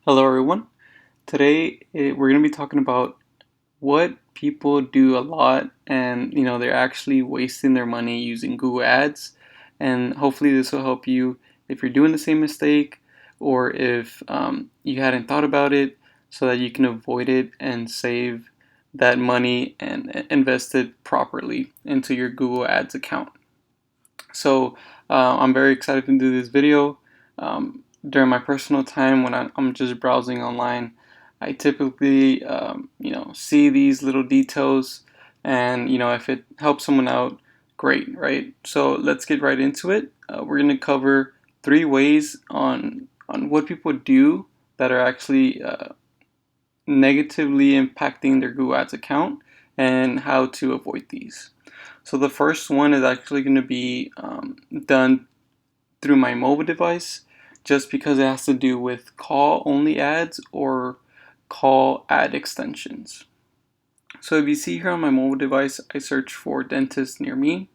Hello, everyone. Today we're going to be talking about what people do a lot, and they're actually wasting their money using Google Ads. And hopefully, this will help you if you're doing the same mistake or if you hadn't thought about it, so that you can avoid it and save that money and invest it properly into your Google Ads account. So I'm very excited to do this video. During my personal time when I'm just browsing online, I typically see these little details, and if it helps someone out, great, right? So let's get right into it. We're going to cover three ways on what people do that are actually negatively impacting their Google Ads account and how to avoid these. So the first one is actually going to be done through my mobile device, just because it has to do with call only ads or call ad extensions. So if you see here on my mobile device, I search for dentist near me,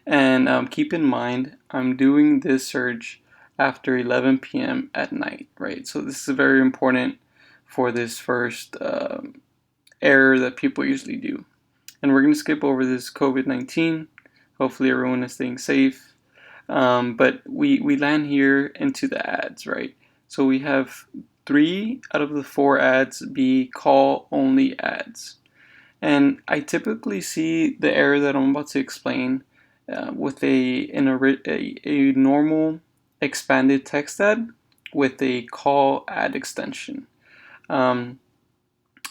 and keep in mind I'm doing this search after 11 p.m. at night, right? So this is very important for this first error that people usually do. And we're going to skip over this COVID-19. Hopefully everyone is staying safe. But we land here into the ads, right? So we have 3 out of the 4 ads be call only ads. And I typically see the error that I'm about to explain with a normal expanded text ad with a call ad extension. Um,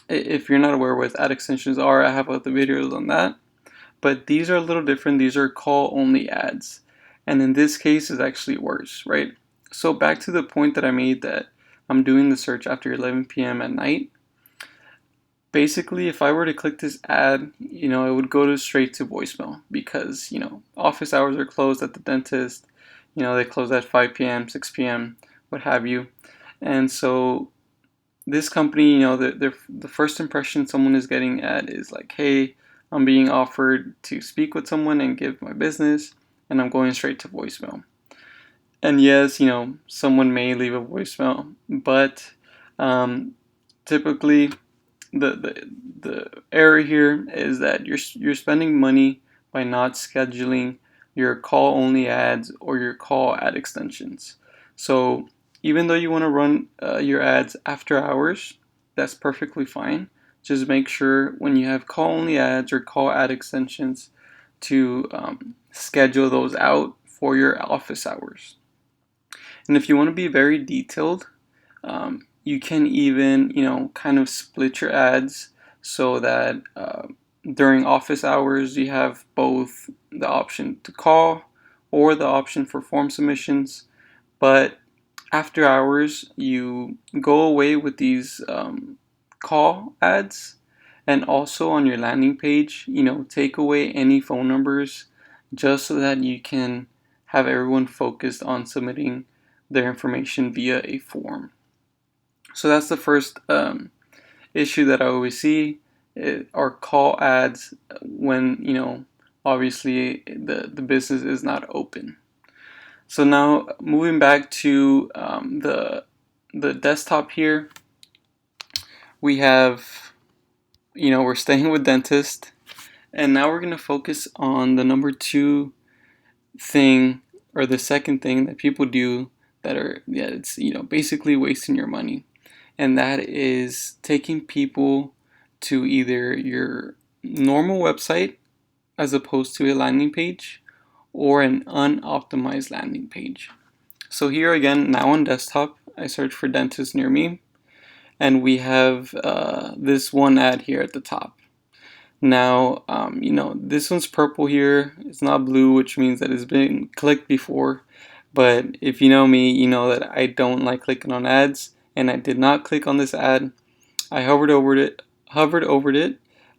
if you're not aware what ad extensions are, I have other videos on that. But these are a little different. These are call only ads. And in this case, it's actually worse, right? So back to the point that I made, that I'm doing the search after 11 p.m. at night. Basically, if I were to click this ad, it would go straight to voicemail, because, office hours are closed at the dentist. They close at 5 p.m., 6 p.m., what have you. And so this company, the first impression someone is getting at is like, hey, I'm being offered to speak with someone and give my business, and I'm going straight to voicemail. And yes, someone may leave a voicemail, but typically the error here is that you're spending money by not scheduling your call only ads or your call ad extensions. So even though you want to run your ads after hours, that's perfectly fine. Just make sure when you have call only ads or call ad extensions to schedule those out for your office hours. And if you want to be very detailed, you can even, kind of split your ads so that during office hours you have both the option to call or the option for form submissions. But after hours, you go away with these call ads, and also on your landing page, take away any phone numbers, just so that you can have everyone focused on submitting their information via a form. So that's the first issue that I always see, are call ads when, obviously the business is not open. So now moving back to the desktop here, we have, we're staying with dentist, and now we're going to focus on the number 2 thing, or the second thing that people do that are, it's, basically wasting your money. And that is taking people to either your normal website as opposed to a landing page, or an unoptimized landing page. So here again, now on desktop, I search for dentist near me, and we have this one ad here at the top. Now, this one's purple here. It's not blue, which means that it's been clicked before. But if you know me, you know that I don't like clicking on ads, and I did not click on this ad. I hovered over it.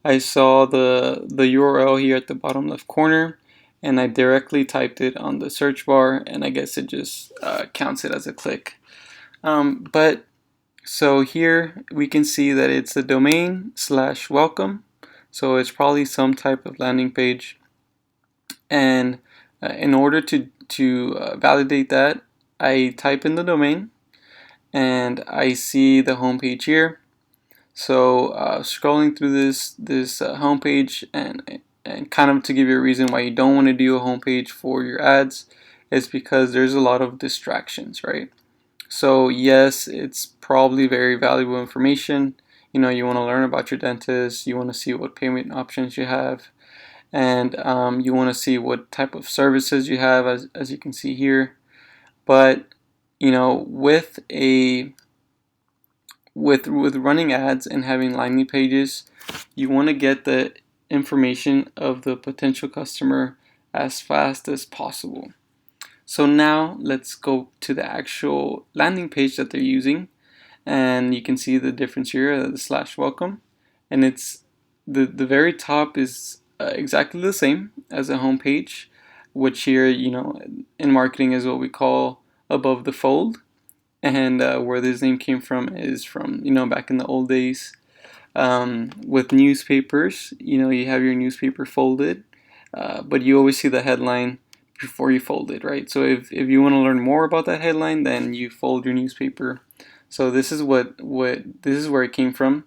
I saw the URL here at the bottom left corner, and I directly typed it on the search bar, and I guess it just counts it as a click. But so here we can see that it's a domain/welcome, so it's probably some type of landing page. And in order to validate that, I type in the domain, and I see the homepage here. So scrolling through this homepage, and kind of to give you a reason why you don't want to do a homepage for your ads is because there's a lot of distractions, right? So yes, it's probably very valuable information. You want to learn about your dentist, you want to see what payment options you have, and you want to see what type of services you have, as you can see here. But with running ads and having landing pages, you want to get the information of the potential customer as fast as possible. So now let's go to the actual landing page that they're using, and you can see the difference here, the /welcome, and it's the very top is exactly the same as a home page, which here in marketing is what we call above the fold. And where this name came from is from back in the old days, with newspapers. You have your newspaper folded, but you always see the headline before you fold it, right? So if you want to learn more about that headline, then you fold your newspaper. So this is what this is where it came from.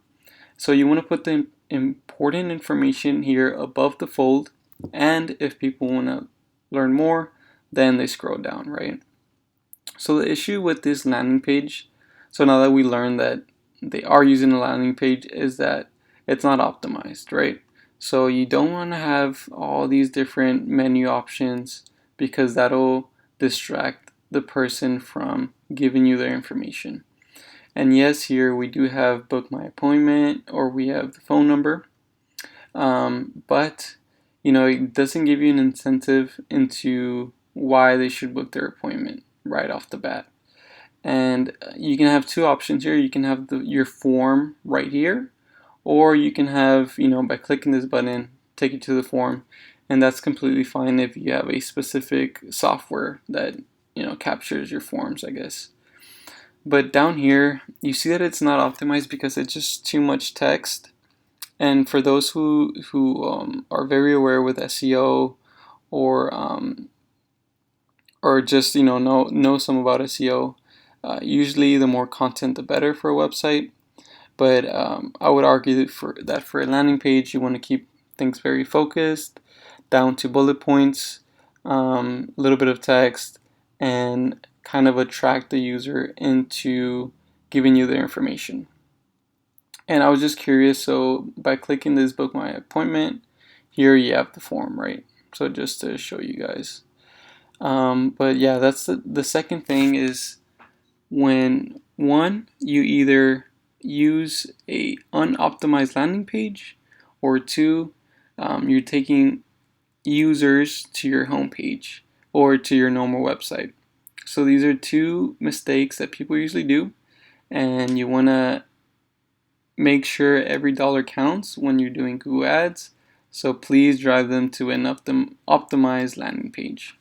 So you want to put the important information here above the fold, and if people want to learn more, then they scroll down, right? So the issue with this landing page, so now that we learned that they are using a landing page, is that it's not optimized, right? So you don't want to have all these different menu options because that'll distract the person from giving you their information. And yes, here we do have book my appointment, or we have the phone number, but it doesn't give you an incentive into why they should book their appointment right off the bat. And you can have two options here. You can have your form right here, or you can have, by clicking this button, take you to the form, and that's completely fine if you have a specific software that captures your forms, I guess. But down here, you see that it's not optimized because it's just too much text. And for those who are very aware with SEO, or just know some about SEO, usually the more content the better for a website. But I would argue that for a landing page, you want to keep things very focused, down to bullet points, a little bit of text, and kind of attract the user into giving you their information. And I was just curious, so by clicking this book my appointment, here you have the form, right? So just to show you guys. But yeah, that's the second thing is when you either use a unoptimized landing page, or two, you're taking users to your homepage or to your normal website. So these are two mistakes that people usually do, and you want to make sure every dollar counts when you're doing Google Ads. So please drive them to an optimized landing page.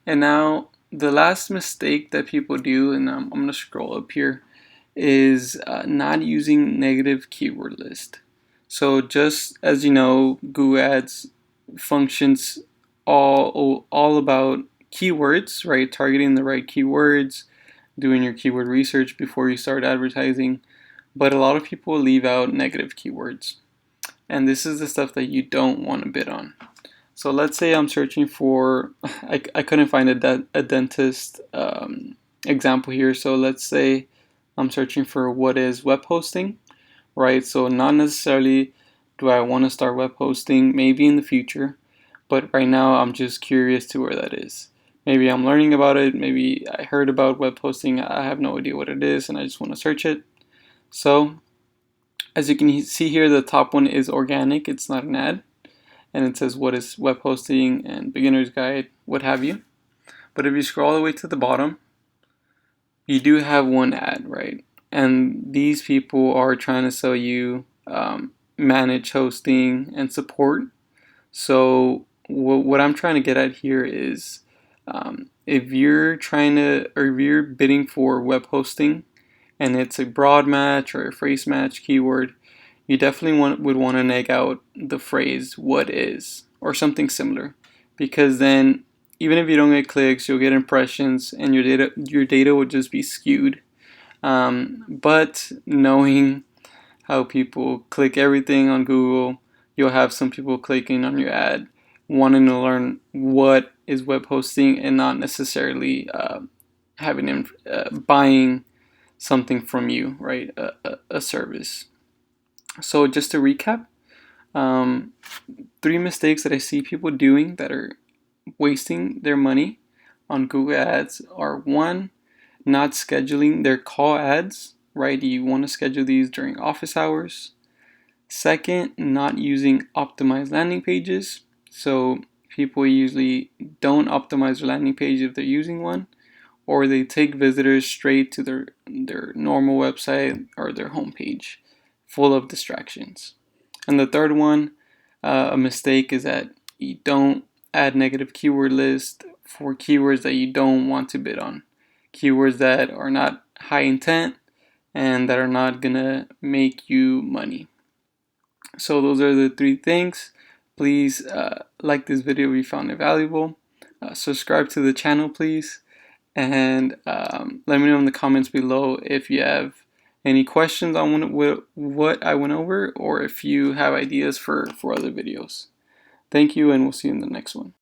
And now the last mistake that people do, and I'm going to scroll up here, is not using negative keyword list. So just as you know, Google Ads functions all about keywords, right? Targeting the right keywords, doing your keyword research before you start advertising. But a lot of people leave out negative keywords. And this is the stuff that you don't want to bid on. So let's say I'm searching for, I couldn't find a dentist example here. So let's say I'm searching for what is web hosting, right? So not necessarily do I want to start web hosting, maybe in the future, but right now I'm just curious to where that is. Maybe I'm learning about it, maybe I heard about web hosting, I have no idea what it is, and I just want to search it. So as you can see here, the top one is organic, it's not an ad. And it says what is web hosting and beginner's guide, what have you. But if you scroll all the way to the bottom, you do have one ad, right? And these people are trying to sell you managed hosting and support. So what I'm trying to get at here is if you're bidding for web hosting and it's a broad match or a phrase match keyword, you definitely would want to neg out the phrase what is or something similar, because then even if you don't get clicks, you'll get impressions, and your data will just be skewed. But knowing how people click everything on Google, you'll have some people clicking on your ad, wanting to learn what is web hosting and not necessarily having them buying something from you, right? A service. So just to recap, 3 mistakes that I see people doing that are wasting their money on Google Ads are: 1, not scheduling their call ads, right? You want to schedule these during office hours. 2nd, not using optimized landing pages. So people usually don't optimize their landing page if they're using one, or they take visitors straight to their normal website or their homepage, full of distractions. And the 3rd one, a mistake, is that you don't add negative keyword lists for keywords that you don't want to bid on, keywords that are not high intent and that are not gonna make you money. So those are the 3 things. Please like this video if you found it valuable. Subscribe to the channel, please. And let me know in the comments below if you have any questions on what I went over, or if you have ideas for other videos. Thank you, and we'll see you in the next one.